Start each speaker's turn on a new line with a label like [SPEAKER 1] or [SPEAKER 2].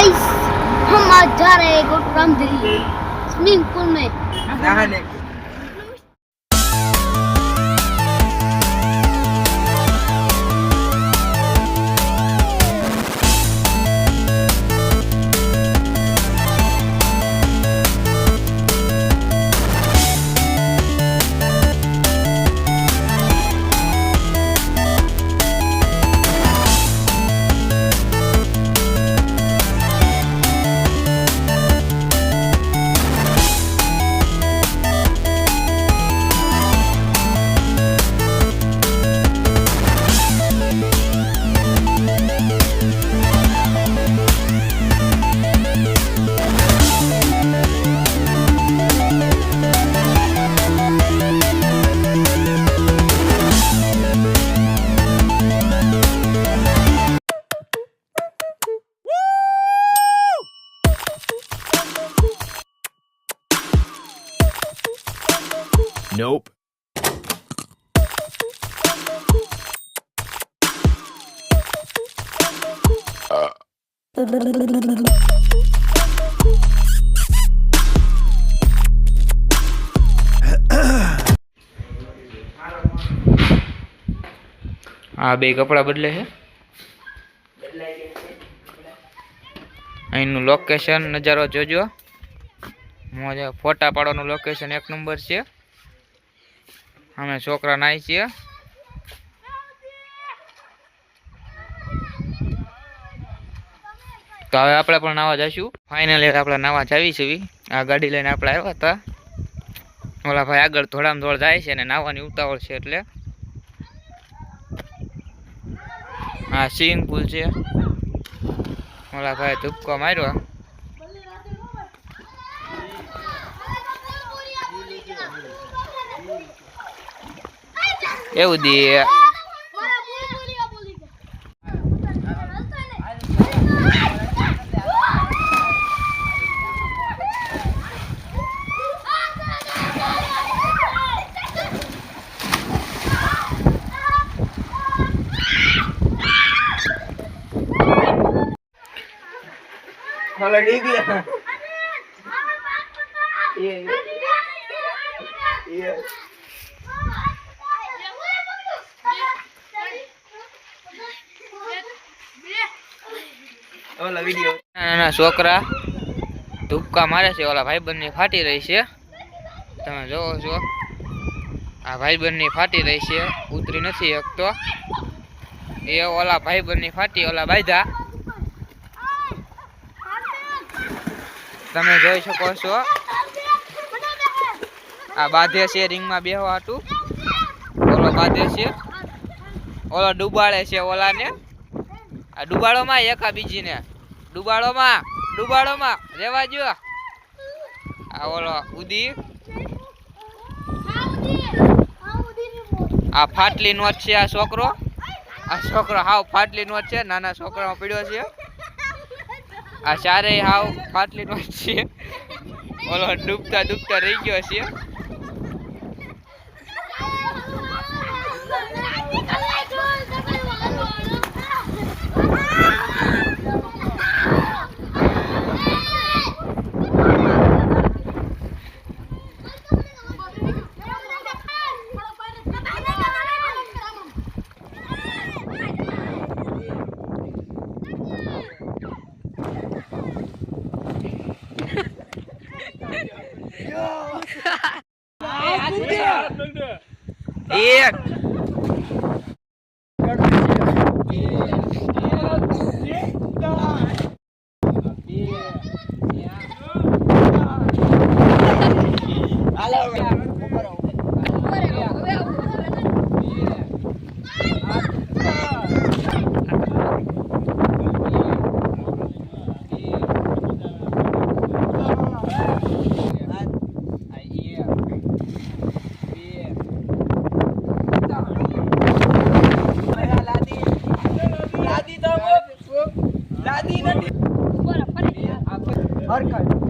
[SPEAKER 1] Guys हम आज जा रहे हैं गोटरामधरी स्विमिंग पूल में नहाने।
[SPEAKER 2] Nope.
[SPEAKER 3] આ બે કપડા બદલે છે અહીંનું લોકેશન નજારો જોજો મોજે ફોટા પાડવાનું લોકેશન એક નંબર છે અમે છોકરા નાઈ છીએ તો હવે આપણે પણ નાવા જઈશું ફાઇનલી આપણે નાવા જાવી છે આ ગાડી લઈને આપણે આવ્યા હતા ઓલા ભાઈ આગળ થોડામાં થોડ જાય છે અને નાવાની ઉતાવળ છે એટલે આ સ્વિમિંગ પૂલ છે ઓલા ભાઈ ધુપકો માર્યો એવું દી
[SPEAKER 4] Hola, Lidia.
[SPEAKER 3] ઓલા વિડિયો નાના છોકરા ધુપકા મારે છે ઓલા ભાઈબંધની ફાટી રહી છે તમે જોવો છો આ ભાઈબંધની ફાટી રહી છે ઉતરી નથી શકતો એ ઓલા ભાઈબંધની ફાટી ઓલા બાંધા તમે જોઈ શકો છો આ બાંધે છે રિંગમાં બેહવા હાટું ઓલો બાંધે છે ઓલો ડુબાડે છે ઓલાને આ ડુબાડો માં એકા બીજીને ડુબાડો માં રેવા જો આ ઓલો ઉદી આ ફાટલી નોટ છે આ છોકરો હાવ ફાટલી નોટ છે નાના છોકરામાં પડ્યો છે આ ચારેય હાવ ફાટલી નોટ છે ઓલો ડૂબતા રહી ગયો છે એક
[SPEAKER 4] હરખડ